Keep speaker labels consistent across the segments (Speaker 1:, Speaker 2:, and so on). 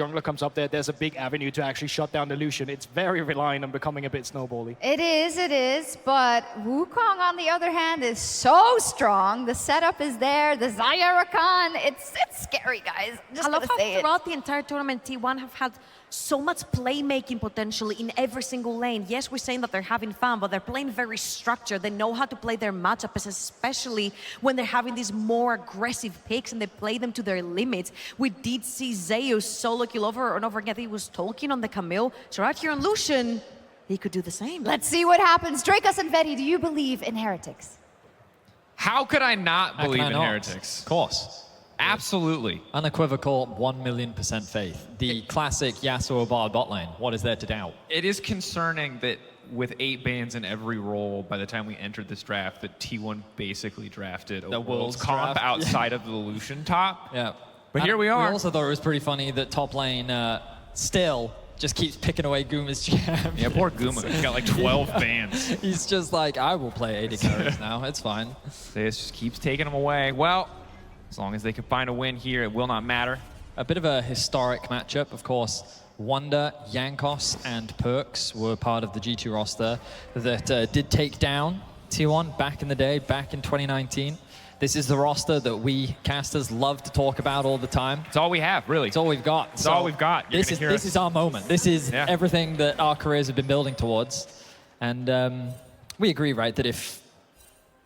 Speaker 1: jungler comes up there, there's a big avenue to actually shut down the Lucian. It's very reliant on becoming a bit snowbally.
Speaker 2: It is, but Wukong on the other hand is so strong. The setup is there, the Xayah Rakan, it's scary, guys. Just
Speaker 3: I love how
Speaker 2: say
Speaker 3: throughout the entire tournament, T1 have had so much playmaking potential in every single lane. Yes, we're saying that they're having fun, but they're playing very structured. They know how to play their matchups, especially when they're having these more aggressive picks and they play them to their limits. We did see Zeus solo kill over and over again. He was talking on the Camille. So right here on Lucian, he could do the same.
Speaker 2: Let's see what happens. Drakus and Vetty, do you believe in Heretics?
Speaker 4: How could I not believe in Heretics?
Speaker 5: Of course.
Speaker 4: Absolutely.
Speaker 5: Unequivocal 1,000,000% faith. The classic Yasuo Bard bot lane. What is there to doubt?
Speaker 4: It is concerning that with 8 bans in every role, by the time we entered this draft, that T1 basically drafted a world's comp
Speaker 5: draft.
Speaker 4: outside of the Lucian top.
Speaker 5: Yeah.
Speaker 4: But here we are.
Speaker 5: We also thought it was pretty funny that top lane still just keeps picking away Guma's champ.
Speaker 4: Yeah, poor Guma. He's got like 12 bans.
Speaker 5: He's just like, I will play 80 carries now. It's fine.
Speaker 4: This just keeps taking them away. Well, as long as they can find a win here, it will not matter.
Speaker 5: A bit of a historic matchup, of course. Wonder, Jankos, and Perks were part of the G2 roster that did take down T1 back in the day, back in 2019. This is the roster that we casters love to talk about all the time.
Speaker 4: It's all we have, really.
Speaker 5: It's all we've got.
Speaker 4: It's all we've got.
Speaker 5: This is our moment. This is everything that our careers have been building towards. And we agree, right, that if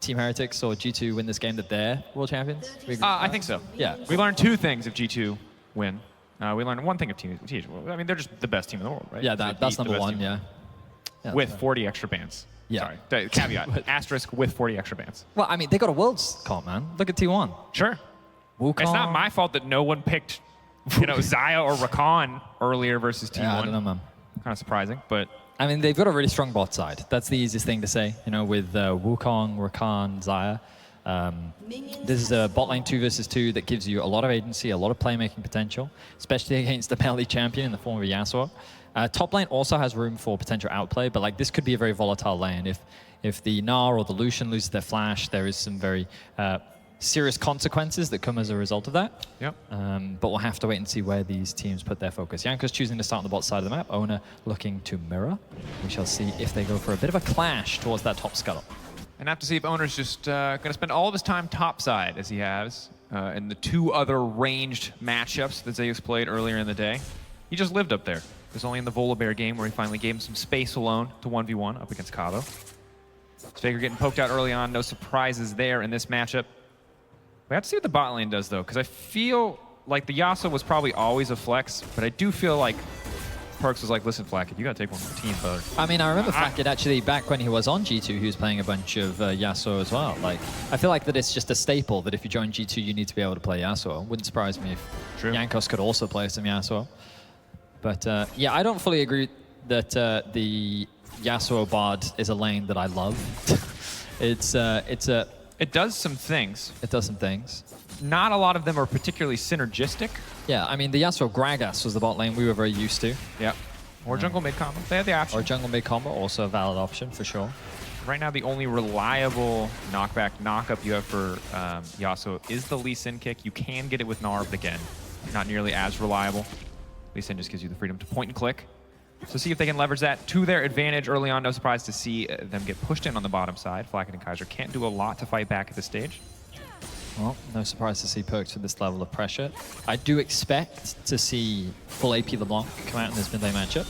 Speaker 5: Team Heretics or G2 win this game, that they're world champions?
Speaker 4: I think so.
Speaker 5: Yeah.
Speaker 4: We learned 2 things if G2 win. We learned 1 thing if Team G2. I mean, they're just the best team in the world, right?
Speaker 5: Yeah, that's number 1, yeah.
Speaker 4: With 40 extra bans.
Speaker 5: Yeah.
Speaker 4: Sorry, caveat, asterisk with 40 extra bans.
Speaker 5: Well, I mean, they got a world's comp, man. Look at T1.
Speaker 4: Sure.
Speaker 5: Wukong.
Speaker 4: It's not my fault that no one picked, Xayah or Rakan earlier versus T1.
Speaker 5: Yeah, I don't know, man.
Speaker 4: Kind of surprising, but...
Speaker 5: I mean, they've got a really strong bot side. That's the easiest thing to say, with Wukong, Rakan, Xayah. This is a bot lane 2 versus 2 that gives you a lot of agency, a lot of playmaking potential, especially against the melee champion in the form of Yasuo. Top lane also has room for potential outplay, but like this could be a very volatile lane. If the Gnar or the Lucian loses their flash, there is some very serious consequences that come as a result of that.
Speaker 4: Yep.
Speaker 5: But we'll have to wait and see where these teams put their focus. Jankos choosing to start on the bot side of the map, Owner looking to mirror. We shall see if they go for a bit of a clash towards that top scuttle.
Speaker 4: And have to see if Owner's just going to spend all of his time topside, as he has, in the 2 other ranged matchups that Zeus played earlier in the day. He just lived up there. It was only in the Volibear game where he finally gave him some space alone to 1v1 up against Cabo. Faker getting poked out early on, no surprises there in this matchup. We have to see what the bot lane does, though, because I feel like the Yasuo was probably always a flex, but I do feel like Perks was like, listen, Flackett, you got to take one for the team, brother.
Speaker 5: I mean, I remember Flackett actually, back when he was on G2, he was playing a bunch of Yasuo as well. Like, I feel like that it's just a staple that if you join G2, you need to be able to play Yasuo. Wouldn't surprise me if Jankos could also play some Yasuo. But yeah, I don't fully agree that the Yasuo Bard is a lane that I love. It
Speaker 4: does some things.
Speaker 5: It does some things.
Speaker 4: Not a lot of them are particularly synergistic.
Speaker 5: Yeah, I mean, the Yasuo Gragas was the bot lane we were very used to.
Speaker 4: Yeah. Or jungle mid combo. They had the option.
Speaker 5: Or jungle mid combo, also a valid option for sure.
Speaker 4: Right now, the only reliable knockback knockup you have for Yasuo is the Lee Sin kick. You can get it with Gnar, but again, not nearly as reliable. Lee Sin just gives you the freedom to point and click. So see if they can leverage that to their advantage early on. No surprise to see them get pushed in on the bottom side. Flackett and Kaiser can't do a lot to fight back at this stage.
Speaker 5: Well, no surprise to see Perks with this level of pressure. I do expect to see full AP LeBlanc come out in this mid lane matchup.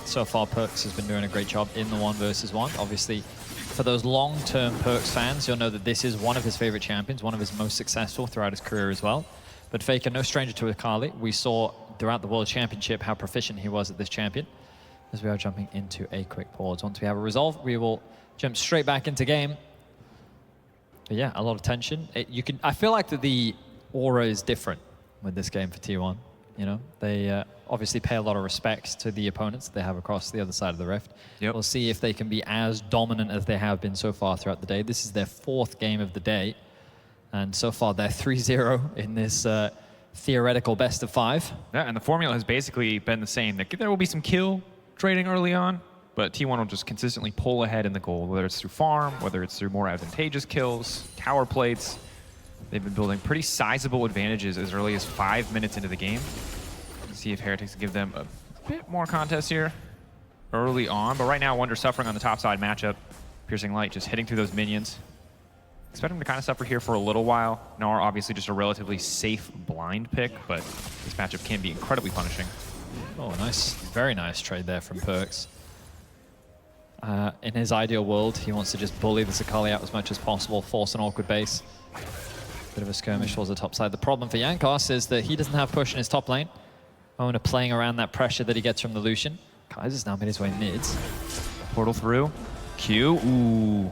Speaker 5: So far, Perks has been doing a great job in the 1 versus 1. Obviously, for those long-term Perks fans, you'll know that this is one of his favorite champions, one of his most successful throughout his career as well. But Faker, no stranger to Akali. We saw throughout the World Championship how proficient he was at this champion. As we are jumping into a quick pause. Once we have a resolve, we will jump straight back into game. But yeah, a lot of tension. I feel like that the aura is different with this game for T1. They obviously pay a lot of respect to the opponents that they have across the other side of the rift.
Speaker 4: Yep.
Speaker 5: We'll see if they can be as dominant as they have been so far throughout the day. This is their 4th game of the day. And so far, they're 3-0 in this theoretical best of 5.
Speaker 4: Yeah, and the formula has basically been the same. There will be some kill trading early on, but T1 will just consistently pull ahead in the gold, whether it's through farm, whether it's through more advantageous kills, tower plates. They've been building pretty sizable advantages as early as 5 minutes into the game. See if Heretics can give them a bit more contest here early on. But right now, Wonder suffering on the top side matchup. Piercing Light just hitting through those minions. Expect him to kind of suffer here for a little while. Gnar obviously just a relatively safe blind pick, but this matchup can be incredibly punishing.
Speaker 5: Oh, nice. Very nice trade there from Perks. In his ideal world, he wants to just bully this Akali out as much as possible, force an awkward base. Bit of a skirmish towards the top side. The problem for Jankos is that he doesn't have push in his top lane. Owner playing around that pressure that he gets from the Lucian. Kaiser's now made his way mids.
Speaker 4: Portal through. Q. Ooh.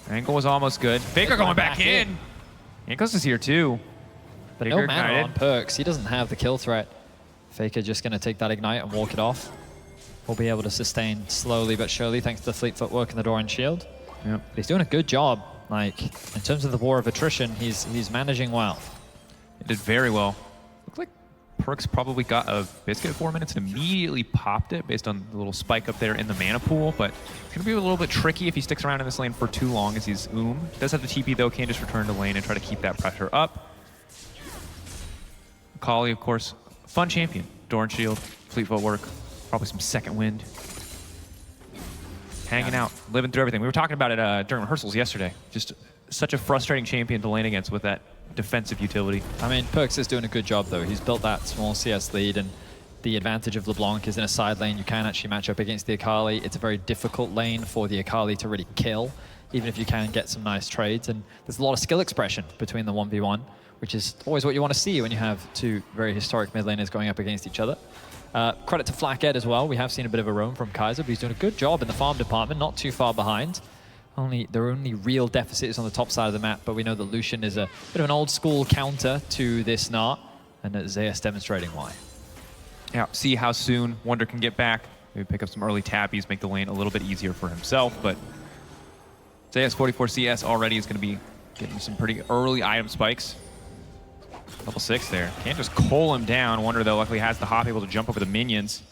Speaker 4: Angle was almost good. Faker going back in. Jankos is here too.
Speaker 5: But
Speaker 4: Faker
Speaker 5: no mana
Speaker 4: ignited.
Speaker 5: on Perks. He doesn't have the kill threat. Faker just going to take that ignite and walk it off. We'll be able to sustain slowly but surely thanks to the fleet footwork and the Doran shield.
Speaker 4: Yep.
Speaker 5: But he's doing a good job. Like, in terms of the war of attrition, he's managing well.
Speaker 4: He did very well. Looked like Perks probably got a biscuit at 4 minutes and immediately popped it based on the little spike up there in the mana pool, but it's gonna be a little bit tricky if he sticks around in this lane for too long as he's Does have the TP though, can just return to lane and try to keep that pressure up. Akali, of course, fun champion. Doran shield, fleet footwork, probably some second wind. Hanging out, living through everything. We were talking about it during rehearsals yesterday. Just such a frustrating champion to lane against with that defensive utility.
Speaker 5: I mean, Perks is doing a good job, though. He's built that small CS lead, and the advantage of LeBlanc is in a side lane. You can actually match up against the Akali. It's a very difficult lane for the Akali to really kill, even if you can get some nice trades. And there's a lot of skill expression between the 1v1, which is always what you want to see when you have two very historic mid laners going up against each other. Credit to Flackhead as well. We have seen a bit of a roam from Kaiser, but he's doing a good job in the farm department, not too far behind. Their only real deficit is on the top side of the map, but we know that Lucian is a bit of an old school counter to this Gnar, and Zeus demonstrating why.
Speaker 4: Yeah, see how soon Wonder can get back. Maybe pick up some early tappies, make the lane a little bit easier for himself, but Zeus 44 CS already is going to be getting some pretty early item spikes. Level 6 there. Can't just coal him down. Wonder, though, luckily has the hop, able to jump over the minions.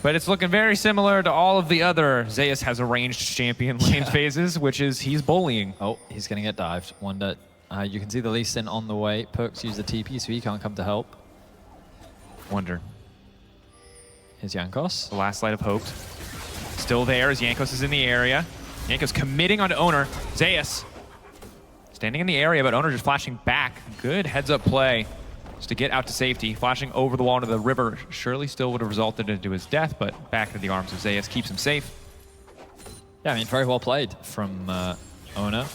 Speaker 4: But it's looking very similar to all of the other Zeus has arranged champion lane phases, which is he's bullying.
Speaker 5: Oh, he's going to get dived. Wonder, you can see the Lee Sin on the way. Perks use the TP, so he can't come to help.
Speaker 4: Wonder.
Speaker 5: Here's Jankos.
Speaker 4: The last light of hope. Still there as Jankos is in the area. Jankos committing onto Owner. Zeus standing in the area, but Owner just flashing back. Good heads-up play just to get out to safety. Flashing over the wall into the river surely still would have resulted into his death, but back into the arms of Zeus keeps him safe.
Speaker 5: Yeah, I mean, very well played from Owner.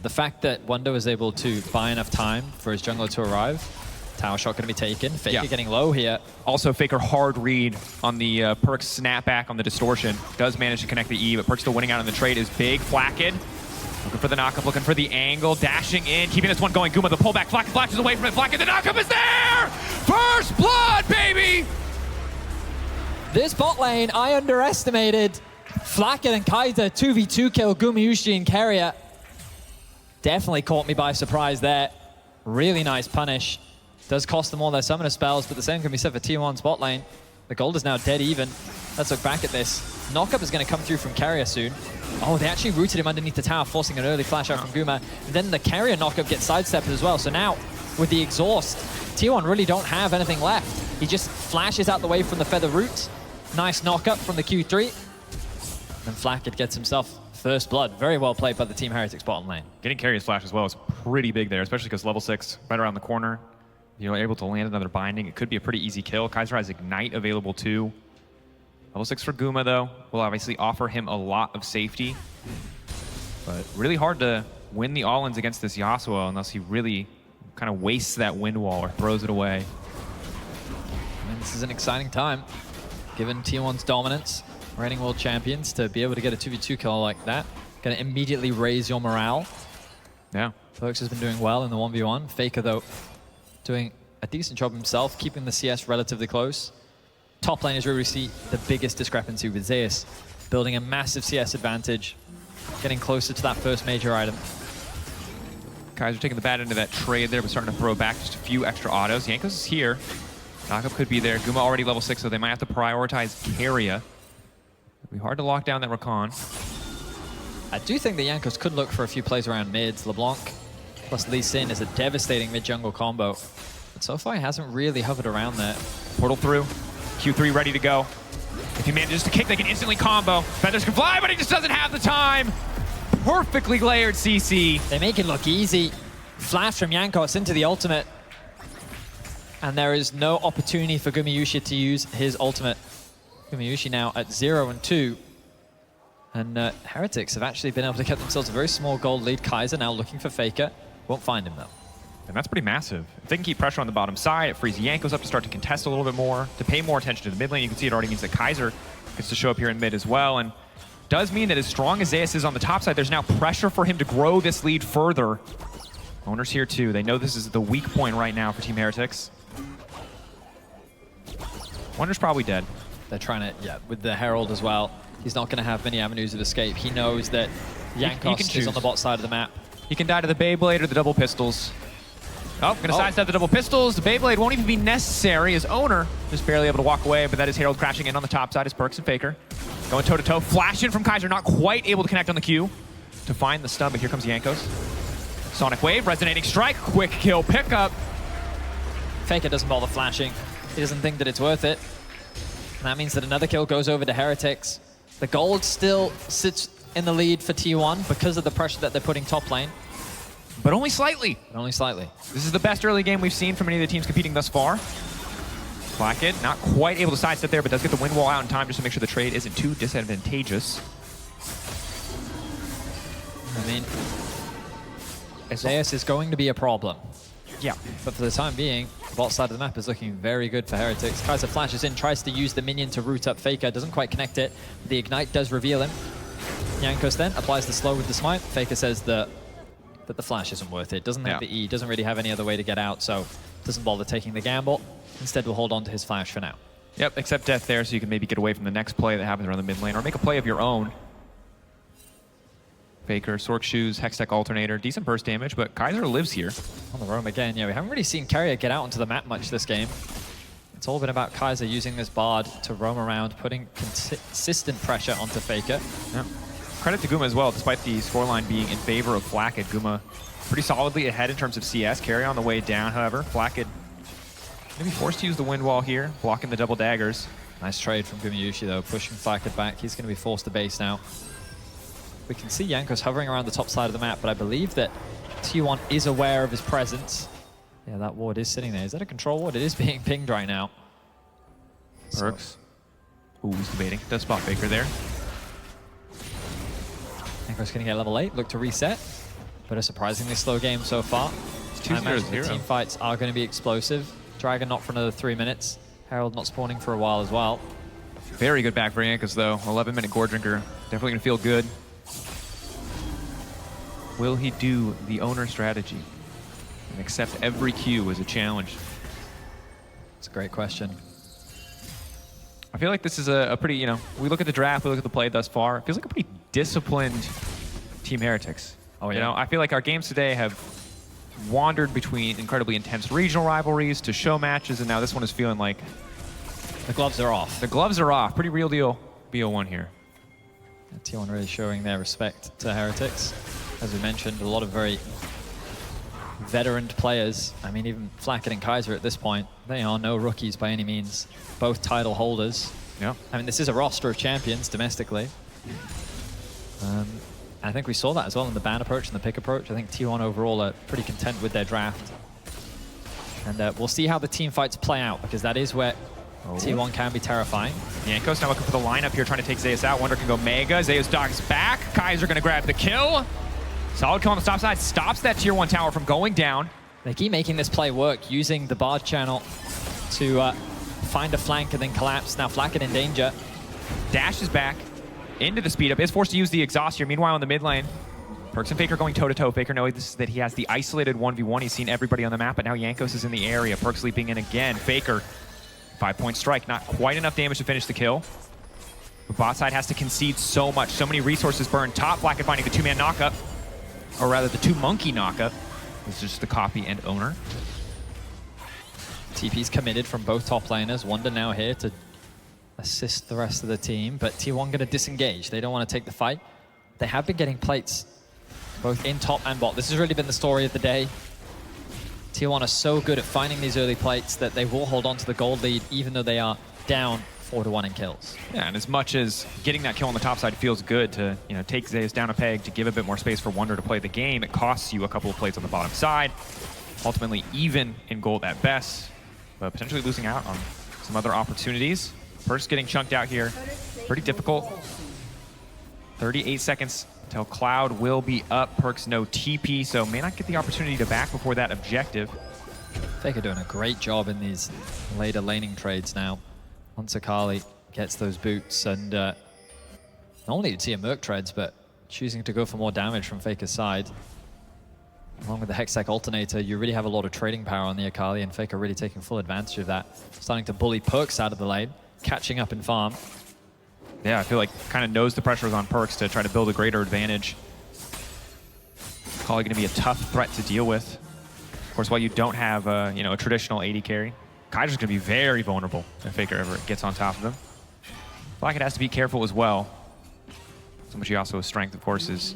Speaker 5: The fact that Wonder was able to buy enough time for his jungler to arrive. Tower shot going to be taken. Faker getting low here.
Speaker 4: Also, Faker hard read on the Perks snapback on the distortion. Does manage to connect the E, but Perks still winning out on the trade is big. Flacked. Looking for the knockup, looking for the angle, dashing in, keeping this one going. Guma, the pullback. Flacked flashes away from it. Flacked, the knockup is there! First blood, baby!
Speaker 5: This bot lane, I underestimated. Flacked and Kaiser 2v2 kill Gumayushi and Keria. Definitely caught me by surprise there. Really nice punish. Does cost them all their summoner spells, but the same can be said for T1's bot lane. The gold is now dead even. Let's look back at this. Knockup is going to come through from Keria soon. Oh, they actually rooted him underneath the tower, forcing an early flash out from Guma. And then the Keria knockup gets sidestepped as well. So now, with the exhaust, T1 really don't have anything left. He just flashes out the way from the feather root. Nice knockup from the Q3. And Flacked gets himself first blood. Very well played by the Team Heretics bottom lane.
Speaker 4: Getting Keria's flash as well is pretty big there, especially because level 6 right around the corner. You're able to land another binding. It could be a pretty easy kill. Kaiser has Ignite available too. Level 6 for Guma, though, will obviously offer him a lot of safety. But really hard to win the all-ins against this Yasuo unless he really kind of wastes that wind wall or throws it away.
Speaker 5: And this is an exciting time, given T1's dominance, reigning world champions, to be able to get a 2v2 kill like that. Going to immediately raise your morale.
Speaker 4: Yeah.
Speaker 5: Perks has been doing well in the 1v1. Faker, though, doing a decent job himself, keeping the CS relatively close. Top lane is where we see the biggest discrepancy with Zeus, building a massive CS advantage, getting closer to that first major item.
Speaker 4: Kaiser taking the bad end of that trade there, but starting to throw back just a few extra autos. Jankos is here. Knockup could be there. Guma already level 6, so they might have to prioritize Keria. It'll be hard to lock down that Rakan.
Speaker 5: I do think the Jankos could look for a few plays around mids. LeBlanc plus Lee Sin is a devastating mid-jungle combo. But so far, he hasn't really hovered around there.
Speaker 4: Portal through. Q3 ready to go. If he manages to kick, they can instantly combo. Feathers can fly, but he just doesn't have the time. Perfectly layered CC.
Speaker 5: They make it look easy. Flash from Jankos into the ultimate. And there is no opportunity for Gumayusi to use his ultimate. Gumayusi now at 0 and 2. And Heretics have actually been able to get themselves a very small gold lead. Kaiser now looking for Faker. Won't find him though.
Speaker 4: And that's pretty massive. If they can keep pressure on the bottom side, it frees Jankos up to start to contest a little bit more, to pay more attention to the mid lane. You can see it already means that Kaiser gets to show up here in mid as well. And does mean that as strong as Zeus is on the top side, there's now pressure for him to grow this lead further. Owner's here too. They know this is the weak point right now for Team Heretics. Wonder's probably dead.
Speaker 5: They're trying to, yeah, with the Herald as well. He's not going to have many avenues of escape. He knows that Jankos is on the bot side of the map.
Speaker 4: He can die to the Beyblade or the double pistols. Oh, gonna sidestep the double pistols. The Beyblade won't even be necessary as Owner just barely able to walk away, but that is Herald crashing in on the top side as Perks and Faker. Going toe-to-toe, flashing from Kaiser, not quite able to connect on the Q to find the stun, but here comes Jankos. Sonic Wave, resonating strike, quick kill pickup.
Speaker 5: Faker doesn't bother flashing. He doesn't think that it's worth it. And that means that another kill goes over to Heretics. The gold still sits in the lead for T1 because of the pressure that they're putting top lane.
Speaker 4: But only slightly.
Speaker 5: But only slightly.
Speaker 4: This is the best early game we've seen from any of the teams competing thus far. Blackhead not quite able to sidestep there, but does get the wind wall out in time just to make sure the trade isn't too disadvantageous.
Speaker 5: I mean, Zeus is going to be a problem.
Speaker 4: Yeah.
Speaker 5: But for the time being, the bot side of the map is looking very good for Heretics. Kaiser flashes in, tries to use the minion to root up Faker, doesn't quite connect it. The Ignite does reveal him. Jankos then applies the slow with the smite. Faker says that the flash isn't worth it. Doesn't have the E, doesn't really have any other way to get out, so doesn't bother taking the gamble. Instead, will hold on to his flash for now.
Speaker 4: Yep, accept death there so you can maybe get away from the next play that happens around the mid lane, or make a play of your own. Faker, Sork Shoes, Hextech Alternator, decent burst damage, but Kaiser lives here.
Speaker 5: On the roam again, yeah, we haven't really seen Carrier get out onto the map much this game. It's all been about Kaiser using this Bard to roam around, putting consistent pressure onto Faker.
Speaker 4: Yeah. Credit to Guma as well, despite the scoreline being in favor of Flackett. Guma pretty solidly ahead in terms of CS. Carry on the way down, however. Flackett maybe forced to use the wind wall here, blocking the double daggers.
Speaker 5: Nice trade from Gumayusi though, pushing Flackett back. He's going to be forced to base now. We can see Jankos hovering around the top side of the map, but I believe that T1 is aware of his presence. Yeah, that ward is sitting there. Is that a control ward? It is being pinged right now.
Speaker 4: Perks. Ooh, he's debating. Does spot Faker there.
Speaker 5: Jankos going to get level 8, look to reset. But a surprisingly slow game so far.
Speaker 4: It's
Speaker 5: I imagine
Speaker 4: 2-0-0.
Speaker 5: the team fights are going to be explosive. Dragon not for another 3 minutes. Herald not spawning for a while as well.
Speaker 4: Very good back for Jankos though. 11-minute Gore Drinker. Definitely going to feel good. Will he do the owner strategy and accept every Q as a challenge?
Speaker 5: It's a great question.
Speaker 4: I feel like this is a pretty, we look at the draft, we look at the play thus far. It feels like a pretty disciplined Team Heretics.
Speaker 5: Oh, yeah.
Speaker 4: I feel like our games today have wandered between incredibly intense regional rivalries to show matches, and now this one is feeling like
Speaker 5: The gloves are off.
Speaker 4: the gloves are off. Pretty real deal BO1 here.
Speaker 5: T1 really showing their respect to Heretics. As we mentioned, a lot of very veteran players. I mean, even Flackett and Kaiser at this point, they are no rookies by any means. Both title holders.
Speaker 4: Yeah.
Speaker 5: I mean, this is a roster of champions domestically. I think we saw that as well in the ban approach and the pick approach. I think T1 overall are pretty content with their draft. And we'll see how the team fights play out, because that is where T1 can be terrifying.
Speaker 4: Jankos now looking for the lineup here, trying to take Zeus out. Wonder can go Mega. Zeus dogs back. Kaiser going to grab the kill. Solid kill on the top side. Stops that tier 1 tower from going down.
Speaker 5: They keep making this play work, using the Bard channel to find a flank and then collapse. Now Flackett in danger.
Speaker 4: Dashes back into the speed up. Is forced to use the exhaust here. Meanwhile, in the mid lane, Perks and Faker going toe-to-toe. Faker knows that he has the isolated 1v1. He's seen everybody on the map, but now Jankos is in the area. Perks leaping in again. Faker, 5-point strike. Not quite enough damage to finish the kill. The bot side has to concede so much. So many resources burned. Top, Flackett finding the 2-man knockup. Or rather, the 2-monkey knockup. It's just the copy and owner.
Speaker 5: TP's committed from both top laners. Wonder now here to assist the rest of the team, but T1 going to disengage. They don't want to take the fight. They have been getting plates both in top and bot. This has really been the story of the day. T1 are so good at finding these early plates that they will hold on to the gold lead even though they are down 4-1 in kills.
Speaker 4: Yeah, and as much as getting that kill on the top side feels good to, take Zeus down a peg to give a bit more space for Wonder to play the game, it costs you a couple of plates on the bottom side. Ultimately even in gold at best, but potentially losing out on some other opportunities. Perks getting chunked out here. Pretty difficult. 38 seconds till Cloud will be up. Perks no TP, so may not get the opportunity to back before that objective.
Speaker 5: Faker doing a great job in these later laning trades now. Once Akali gets those boots, and normally you'd see a Merc treads, but choosing to go for more damage from Faker's side. Along with the Hextech Alternator, you really have a lot of trading power on the Akali, and Faker really taking full advantage of that. Starting to bully Perks out of the lane, catching up in farm.
Speaker 4: Yeah, I feel like kind of knows the pressure is on Perks to try to build a greater advantage. Akali going to be a tough threat to deal with. Of course, while you don't have a traditional AD carry, Kaiser's going to be very vulnerable if Faker ever gets on top of him. Blackhead has to be careful as well. So much also strength, of course, is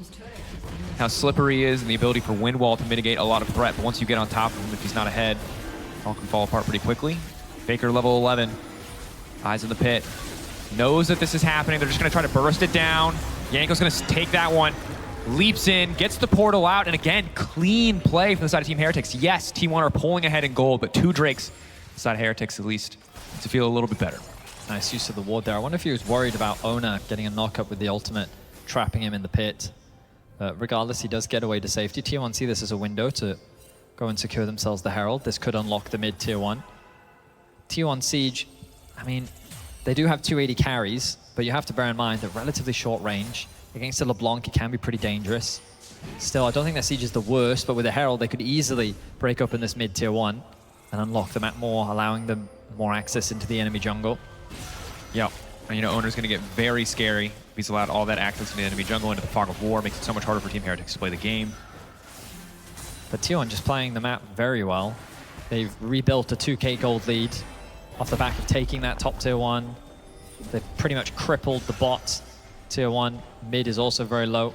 Speaker 4: how slippery he is and the ability for Windwall to mitigate a lot of threat. But once you get on top of him, if he's not ahead, all can fall apart pretty quickly. Faker level 11, eyes in the pit. Knows that this is happening. They're just going to try to burst it down. Yanko's going to take that one. Leaps in, gets the portal out, and again, clean play from the side of Team Heretics. Yes, T1 are pulling ahead in gold, but 2 Drakes, the side of Heretics at least, to feel a little bit better.
Speaker 5: Nice use of the ward there. I wonder if he was worried about Ona getting a knock-up with the ultimate, trapping him in the pit. Regardless, he does get away to safety. Tier 1 see this as a window to go and secure themselves the Herald. This could unlock the mid Tier 1. Tier 1 Siege, I mean, they do have 280 carries, but you have to bear in mind that relatively short range. Against a LeBlanc, it can be pretty dangerous. Still, I don't think that Siege is the worst, but with a Herald, they could easily break open this mid Tier 1 and unlock the map more, allowing them more access into the enemy jungle.
Speaker 4: Yep. And Owner's going to get very scary if he's allowed all that access to the enemy jungle into the Fog of War. Makes it so much harder for Team Heretics to play the game.
Speaker 5: But Tier 1 just playing the map very well. They've rebuilt a 2k gold lead off the back of taking that top Tier 1. They've pretty much crippled the bot Tier 1. Mid is also very low.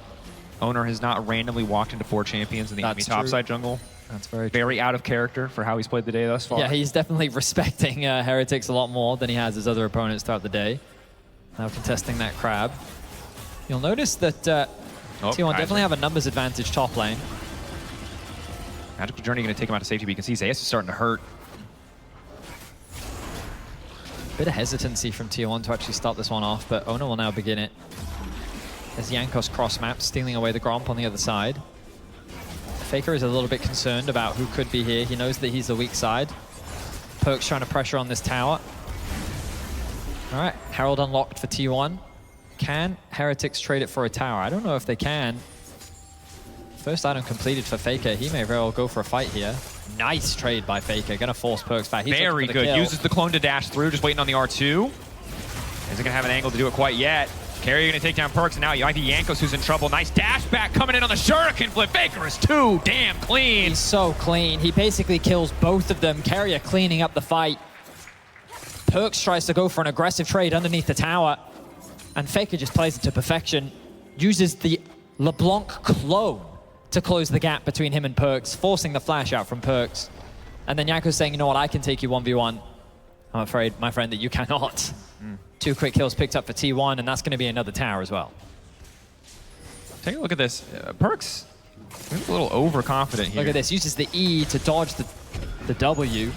Speaker 4: Owner has not randomly walked into 4 champions in the enemy topside jungle.
Speaker 5: That's very
Speaker 4: Very out of character for how he's played the day thus far.
Speaker 5: Yeah, he's definitely respecting Heretics a lot more than he has his other opponents throughout the day. Now contesting that crab. You'll notice that T1 definitely have a numbers advantage top lane.
Speaker 4: Magical Journey going to take him out of safety, but you can see Zeus is starting to hurt.
Speaker 5: Bit of hesitancy from Tier 1 to actually start this one off, but Ona will now begin it. As Jankos cross map, stealing away the Gromp on the other side. Faker is a little bit concerned about who could be here. He knows that he's the weak side. Perks trying to pressure on this tower. All right, Herald unlocked for T1. Can Heretics trade it for a tower? I don't know if they can. First item completed for Faker. He may very well go for a fight here. Nice trade by Faker. Gonna force Perks back. He's
Speaker 4: very good.
Speaker 5: Kill.
Speaker 4: Uses the clone to dash through, just waiting on the R2. Isn't gonna have an angle to do it quite yet. Carrier gonna take down Perks, and now it might be Jankos who's in trouble. Nice dash back coming in on the Shuriken flip. Faker is too damn clean.
Speaker 5: He's so clean. He basically kills both of them. Carrier cleaning up the fight. Perks tries to go for an aggressive trade underneath the tower, and Faker just plays it to perfection. Uses the LeBlanc clone to close the gap between him and Perks, forcing the flash out from Perks. And then Jankos saying, you know what, I can take you 1v1. I'm afraid, my friend, that you cannot. 2 quick kills picked up for T1, and that's going to be another tower as well.
Speaker 4: Take a look at this. Perks, he's a little overconfident here.
Speaker 5: Look at this. Uses the E to dodge the W,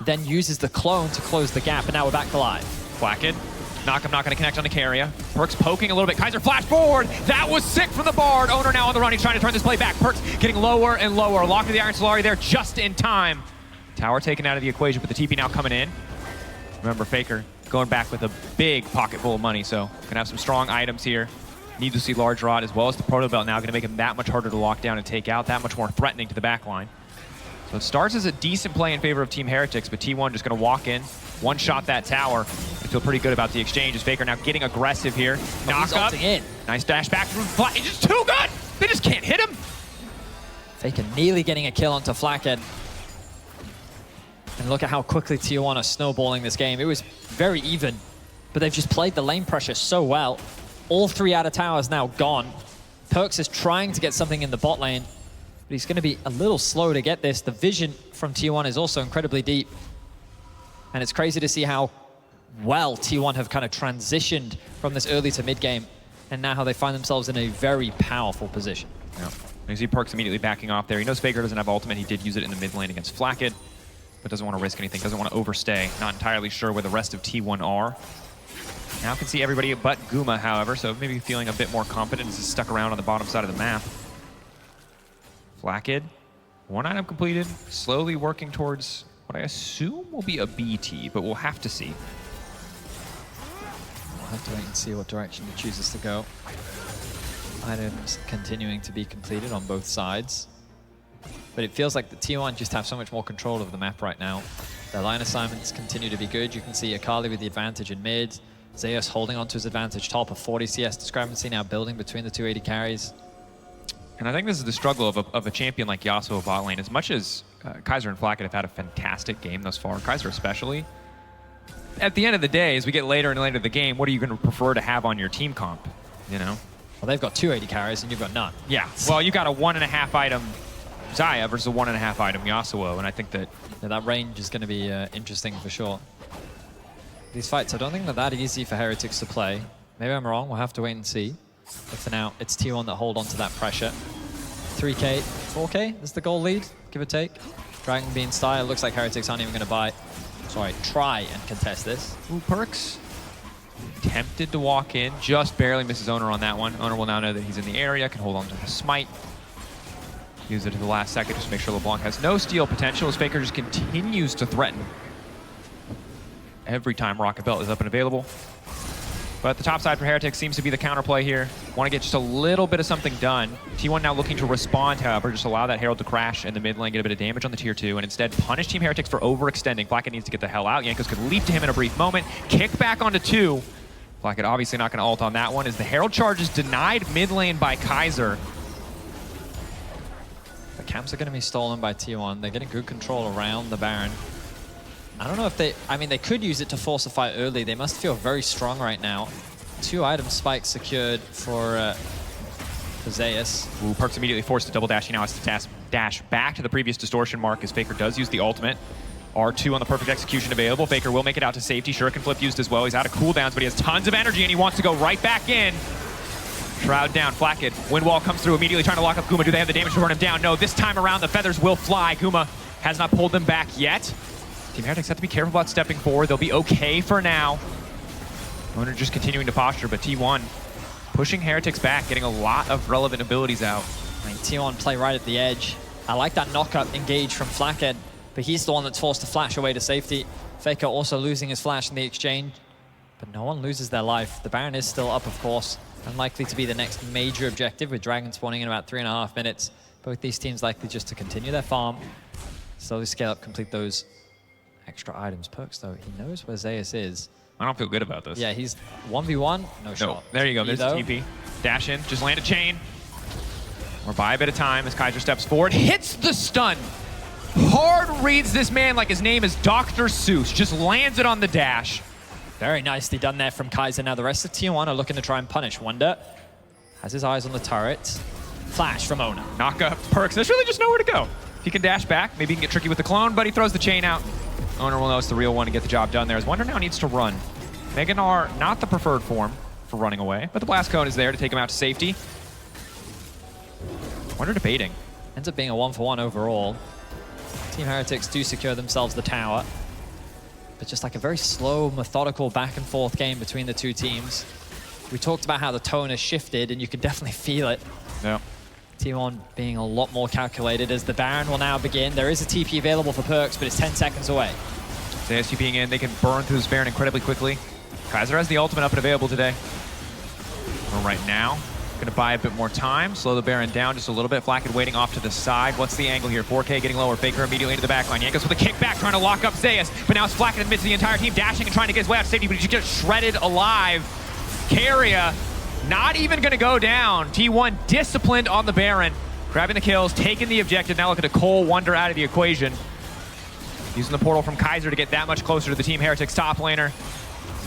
Speaker 5: then uses the clone to close the gap, and now we're back to live.
Speaker 4: Blackhead. Knock, I'm not going to connect on the carrier. Perks poking a little bit. Kaiser flash forward. That was sick from the Bard. Owner now on the run. He's trying to turn this play back. Perks getting lower and lower. Locked to the Iron Solari there just in time. Tower taken out of the equation, but the TP now coming in. Remember, Faker going back with a big pocket full of money, so gonna have some strong items here. Needlessly large rod as well as the proto belt now gonna make him that much harder to lock down and take out, that much more threatening to the back line. So it starts as a decent play in favor of Team Heretics, but T1 just gonna walk in, one-shot that tower, and feel pretty good about the exchange as Faker now getting aggressive here. Knock up.
Speaker 5: In.
Speaker 4: Nice dash back from Flathead. He's just too good! They just can't hit him!
Speaker 5: Faker nearly getting a kill onto Flathead. And look at how quickly T1 are snowballing this game. It was very even, but they've just played the lane pressure so well. All 3 outer towers now gone. Perks is trying to get something in the bot lane. he's going to be a little slow to get this. The vision from T1 is also incredibly deep. And it's crazy to see how well T1 have kind of transitioned from this early to mid game, and now how they find themselves in a very powerful position.
Speaker 4: Yeah. You see Perks immediately backing off there. He knows Faker doesn't have ultimate. He did use it in the mid lane against Flakked, but doesn't want to risk anything, doesn't want to overstay. Not entirely sure where the rest of T1 are. Now can see everybody but Guma, however, so maybe feeling a bit more confident as he's stuck around on the bottom side of the map. Flakked, 1 item completed, slowly working towards what I assume will be a BT, but we'll have to see.
Speaker 5: We'll have to wait and see what direction he chooses to go. Items continuing to be completed on both sides. But it feels like the T1 just have so much more control of the map right now. Their line assignments continue to be good. You can see Akali with the advantage in mid. Zeus holding on to his advantage top, of 40 CS discrepancy now building between the two AD carries.
Speaker 4: And I think this is the struggle of a champion like Yasuo bot lane. As much as Kaiser and Flakked have had a fantastic game thus far, Kaiser especially, at the end of the day, as we get later and later in the game, what are you going to prefer to have on your team comp, you know?
Speaker 5: Well, they've got 2 AD carries and you've got none.
Speaker 4: Yeah, well, you got a 1.5 item Xayah versus a 1.5 item Yasuo, and I think that...
Speaker 5: Yeah, that range is going to be interesting for sure. These fights, I don't think they're that easy for Heretics to play. Maybe I'm wrong, we'll have to wait and see. But for now, it's T1 that hold on to that pressure. 3K, 4K is the goal lead, give or take. Dragon being style, looks like Heretics aren't even going to try and contest this.
Speaker 4: Ooh, Perks. Tempted to walk in, just barely misses Owner on that one. Owner will now know that he's in the area, can hold on to the smite. Use it to the last second just to make sure LeBlanc has no steal potential as Faker just continues to threaten every time Rocket Belt is up and available. But the top side for Heretics seems to be the counterplay here. Want to get just a little bit of something done. T1 now looking to respond, however, just allow that Herald to crash in the mid lane, get a bit of damage on the tier 2, and instead punish Team Heretics for overextending. Flakked needs to get the hell out. Jankos could leap to him in a brief moment. Kick back onto 2. Flakked obviously not going to ult on that one as the Herald charge is denied mid lane by Kaiser.
Speaker 5: The camps are going to be stolen by T1. They're getting good control around the Baron. I don't know if they... I mean, they could use it to force a fight early. They must feel very strong right now. 2 item spikes secured for Zeus.
Speaker 4: Ooh, Perks immediately forced to double dash. He now has to dash back to the previous distortion mark as Faker does use the ultimate. R2 on the perfect execution available. Faker will make it out to safety. Shuriken flip used as well. He's out of cooldowns, but he has tons of energy and he wants to go right back in. Shroud down, Flakked. Windwall comes through, immediately trying to lock up Guma. Do they have the damage to burn him down? No, this time around the feathers will fly. Guma has not pulled them back yet. Team Heretics have to be careful about stepping forward. They'll be okay for now. Owner just continuing to posture, but T1 pushing Heretics back, getting a lot of relevant abilities out.
Speaker 5: I mean, T1 play right at the edge. I like that knock-up engage from Flakked, but he's the one that's forced to flash away to safety. Faker also losing his flash in the exchange, but no one loses their life. The Baron is still up, of course. Unlikely to be the next major objective, with Dragon spawning in about 3.5 minutes. Both these teams likely just to continue their farm, slowly scale up, complete those extra items. Perks, though, he knows where Zeus is.
Speaker 4: I don't feel good about this.
Speaker 5: Yeah, he's 1v1, no shot.
Speaker 4: There you go, there's the TP. Dash in, just land a chain. Or buy a bit of time as Kaiser steps forward, hits the stun. Hard reads this man like his name is Dr. Seuss, just lands it on the dash.
Speaker 5: Very nicely done there from Kaiser. Now the rest of T1 are looking to try and punish. Wonder has his eyes on the turret. Flash from Owner.
Speaker 4: Knock up Perks. There's really just nowhere to go. He can dash back. Maybe he can get tricky with the clone, but he throws the chain out. Owner will know it's the real one to get the job done there. As Wonder now needs to run. Mega Gnar, not the preferred form for running away, but the Blast Cone is there to take him out to safety. Wonder debating.
Speaker 5: Ends up being a 1-for-1 overall. Team Heretics do secure themselves the tower. But just like a very slow, methodical back and forth game between the two teams. We talked about how the tone has shifted, and you can definitely feel it.
Speaker 4: Yeah.
Speaker 5: T1 being a lot more calculated as the Baron will now begin. There is a TP available for Perks, but it's 10 seconds away.
Speaker 4: Zeus TPing in, they can burn through this Baron incredibly quickly. Kaiser has the ultimate up and available today. Well, right now, gonna buy a bit more time, slow the Baron down just a little bit. Flakked waiting off to the side. What's the angle here? 4K getting lower. Faker immediately into the backline. Jankos with a kickback, trying to lock up Zeus, but now it's Flakked in the midst of the entire team, dashing and trying to get his way out of safety, but he just gets shredded alive. Carria not even gonna go down. T1 disciplined on the Baron, grabbing the kills, taking the objective. Now looking to Cole Wonder out of the equation. Using the portal from Kaiser to get that much closer to the Team Heretics top laner.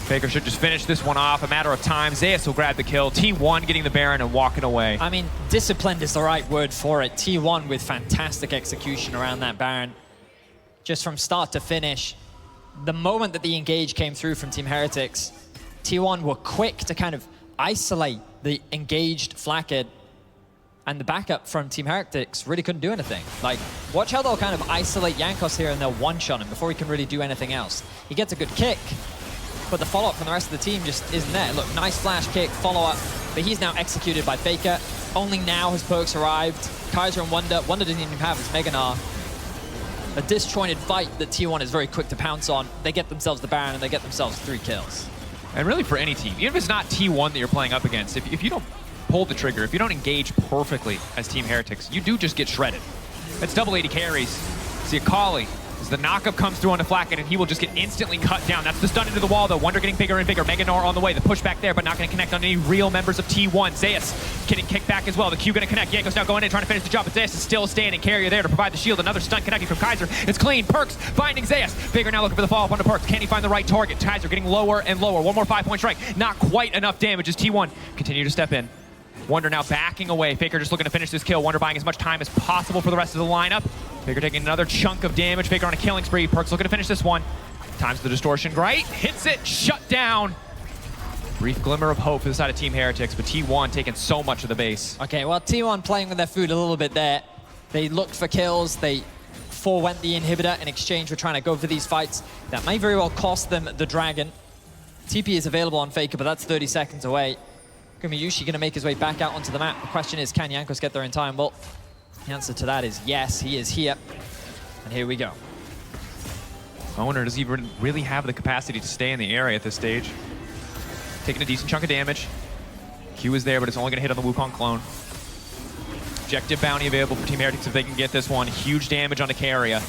Speaker 4: Faker should just finish this one off. A matter of time. Zeus will grab the kill. T1 getting the Baron and walking away.
Speaker 5: I mean, disciplined is the right word for it. T1 with fantastic execution around that Baron. Just from start to finish. The moment that the engage came through from Team Heretics, T1 were quick to kind of isolate the engaged Flakked, and the backup from Team Heretics really couldn't do anything. Like, watch how they'll kind of isolate Jankos here and they'll one-shot him before he can really do anything else. He gets a good kick, but the follow-up from the rest of the team just isn't there. Look, nice flash kick, follow-up, but he's now executed by Faker. Only now has Perks arrived. Kaiser and Wonder doesn't even have his Mega Gnar. A disjointed fight that T1 is very quick to pounce on. They get themselves the Baron and they get themselves 3 kills.
Speaker 4: And really for any team, even if it's not T1 that you're playing up against, if you don't pull the trigger, if you don't engage perfectly as Team Heretics, you do just get shredded. It's double 80 carries. See Akali, as the knockup comes through on the Flakked, and he will just get instantly cut down. That's the stun into the wall, though. Wonder getting bigger and bigger. Mega Gnar on the way. The pushback there, but not going to connect on any real members of T1. Zeus getting kicked back as well. The Q going to connect. Jankos now going in, trying to finish the job, but Zeus is still standing. Carrier there to provide the shield. Another stun connecting from Kaiser. It's clean. Perks finding Zeus. Faker now looking for the follow-up onto Perks. Can he find the right target? Kaiser getting lower and lower. One more 5-point strike. Not quite enough damage as T1 continue to step in. Wonder now backing away. Faker just looking to finish this kill. Wonder buying as much time as possible for the rest of the lineup. Faker taking another chunk of damage. Faker on a killing spree. Perks looking to finish this one. Times the distortion right. Hits it. Shut down. Brief glimmer of hope for the side of Team Heretics, but T1 taking so much of the base.
Speaker 5: Okay, well, T1 playing with their food a little bit there. They looked for kills. They forewent the inhibitor in exchange for trying to go for these fights. That may very well cost them the dragon. TP is available on Faker, but that's 30 seconds away. Gumayushi going to make his way back out onto the map. The question is, can Jankos get there in time? Well, the answer to that is yes, he is here. And here we go.
Speaker 4: I wonder, does he really have the capacity to stay in the area at this stage? Taking a decent chunk of damage. Q is there, but it's only going to hit on the Wukong clone. Objective bounty available for Team Heretics if they can get this one. Huge damage on the carrier.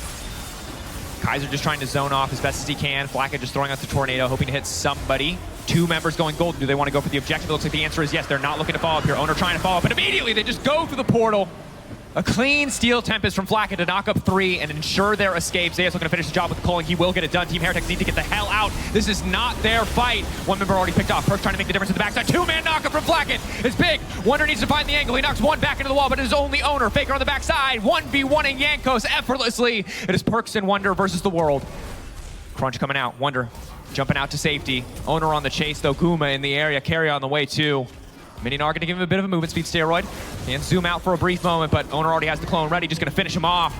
Speaker 4: Kaiser just trying to zone off as best as he can. Flakked just throwing out the tornado, hoping to hit somebody. 2 members going golden. Do they want to go for the objective? It looks like the answer is yes. They're not looking to follow up here. Owner trying to follow up, and immediately they just go through the portal. A clean Steel Tempest from Flakked to knock up 3 and ensure their escape. Zeus looking to finish the job with the culling. He will get it done. Team Heretics need to get the hell out. This is not their fight. 1 member already picked off. Perks trying to make the difference to the backside. 2-man knockup from Flakked. It's big. Wonder needs to find the angle. He knocks 1 back into the wall, but it is only Owner. Faker on the backside. 1v1ing Jankos effortlessly. It is Perks and Wonder versus the world. Crunch coming out. Wonder jumping out to safety. Owner on the chase, though. Guma in the area. Carry on the way, too. Mininar going to give him a bit of a movement speed steroid. And zoom out for a brief moment, but Owner already has the clone ready. Just going to finish him off.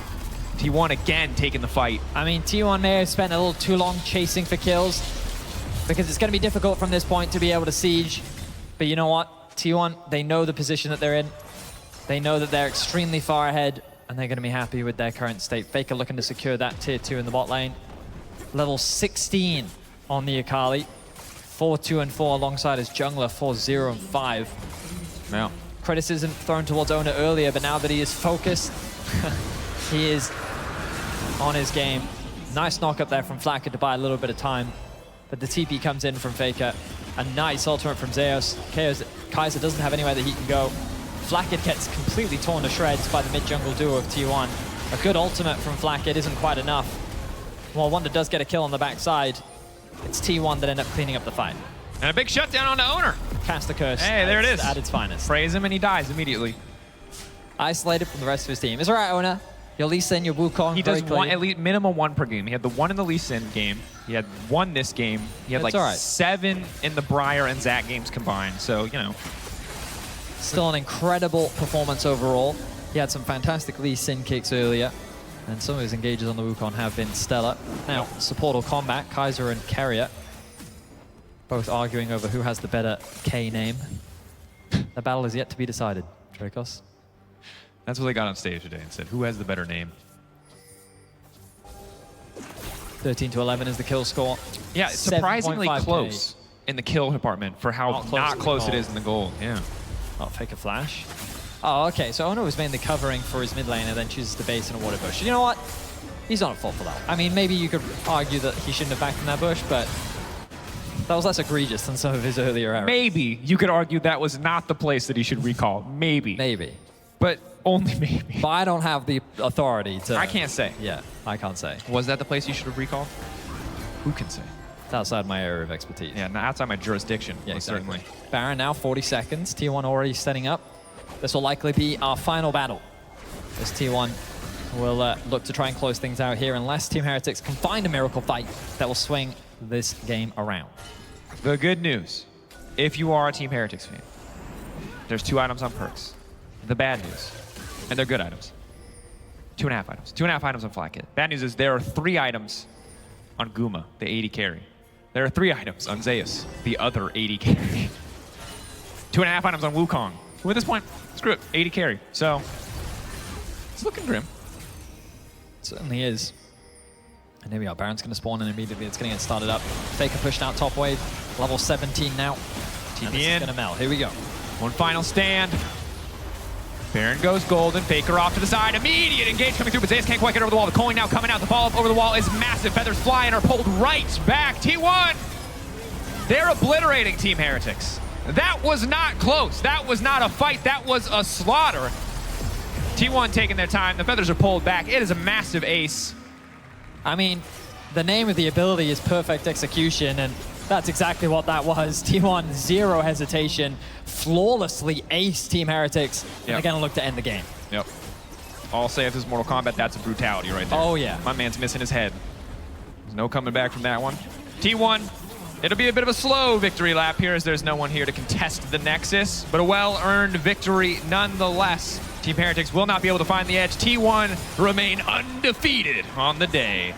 Speaker 4: T1 again taking the fight.
Speaker 5: I mean, T1 may have spent a little too long chasing for kills because it's going to be difficult from this point to be able to siege. But you know what? T1, they know the position that they're in. They know that they're extremely far ahead, and they're going to be happy with their current state. Faker looking to secure that tier 2 in the bot lane. Level 16 on the Akali. 4-2 and 4 alongside his jungler, 4-0 and 5.
Speaker 4: Yeah.
Speaker 5: Criticism thrown towards Owner earlier, but now that he is focused, he is on his game. Nice knock up there from Flakked to buy a little bit of time, but the TP comes in from Faker. A nice ultimate from Zeus. Kaiser doesn't have anywhere that he can go. Flakked gets completely torn to shreds by the mid-jungle duo of T1. A good ultimate from Flakked isn't quite enough. While Wonder does get a kill on the backside, it's T1 that end up cleaning up the fight.
Speaker 4: And a big shutdown on the Owner.
Speaker 5: Cast the curse.
Speaker 4: Hey, there it is.
Speaker 5: At its finest.
Speaker 4: Praise him and he dies immediately.
Speaker 5: Isolated from the rest of his team. It's all right, Owner. Your Lee Sin, your Wukong.
Speaker 4: He does one, at least minimum 1 per game. He had the 1 in the Lee Sin game. He had 1 this game. He had
Speaker 5: It's
Speaker 4: like
Speaker 5: all right.
Speaker 4: 7 in the Briar and Zac games combined. So, you know.
Speaker 5: Still an incredible performance overall. He had some fantastic Lee Sin kicks earlier, and some of his engages on the Wukong have been stellar. Now, support or combat, Kaiser and Carrier, both arguing over who has the better K name. The battle is yet to be decided, Dracos.
Speaker 4: That's what they got on stage today and said, who has the better name?
Speaker 5: 13 to 11 is the kill score.
Speaker 4: Yeah, it's surprisingly
Speaker 5: 7.5K.
Speaker 4: close in the kill department for how not close it is in the gold. Yeah.
Speaker 5: Oh, fake a flash. Oh, okay, so Owner was mainly covering for his mid lane and then chooses to base in a water bush. You know what? He's not at fault for that. I mean, maybe you could argue that he shouldn't have backed in that bush, but that was less egregious than some of his earlier errors.
Speaker 4: Maybe you could argue that was not the place that he should recall. Maybe.
Speaker 5: Maybe.
Speaker 4: But only maybe.
Speaker 5: But I don't have the authority to...
Speaker 4: I can't say.
Speaker 5: Yeah, I can't say.
Speaker 4: Was that the place you should have recalled? Who can say?
Speaker 5: It's outside my area of expertise.
Speaker 4: Yeah, not outside my jurisdiction,
Speaker 5: Yeah,
Speaker 4: most
Speaker 5: exactly.
Speaker 4: certainly.
Speaker 5: Baron now 40 seconds. T1 already setting up. This will likely be our final battle. As T1 will look to try and close things out here unless Team Heretics can find a miracle fight that will swing this game around.
Speaker 4: The good news, if you are a Team Heretics fan, there's 2 items on perks. The bad news, and they're good items. 2.5 items. 2.5 items on Flat Kit. Bad news is there are 3 items on Guma, the 80 carry. There are 3 items on Zeus, the other 80 carry. 2.5 items on Wukong, who at this point, screw it, 80 carry. So, it's looking grim.
Speaker 5: Certainly is. And here we are. Baron's going to spawn and immediately it's going to get started up. Faker pushed out top wave. Level 17 now.
Speaker 4: TP
Speaker 5: And this is
Speaker 4: in.
Speaker 5: going to melt. Here we go.
Speaker 4: One final stand. Baron goes golden. Faker off to the side. Immediate engage coming through, but Zeus can't quite get over the wall. The coin now coming out. The follow-up over the wall is massive. Feathers fly and are pulled right back. T1, they're obliterating Team Heretics. That was not close. That was not a fight. That was a slaughter. T1 taking their time. The feathers are pulled back. It is a massive ace.
Speaker 5: I mean, the name of the ability is perfect execution, and that's exactly what that was. T1, zero hesitation, flawlessly ace Team Heretics. And
Speaker 4: Yep.
Speaker 5: they're going to look to end the game.
Speaker 4: Yep. I'll say if this is Mortal Kombat, that's a brutality right there.
Speaker 5: Oh, yeah.
Speaker 4: My man's missing his head. There's no coming back from that one. T1, it'll be a bit of a slow victory lap here as there's no one here to contest the Nexus, but a well-earned victory nonetheless. Team Heretics will not be able to find the edge. T1 remain undefeated on the day.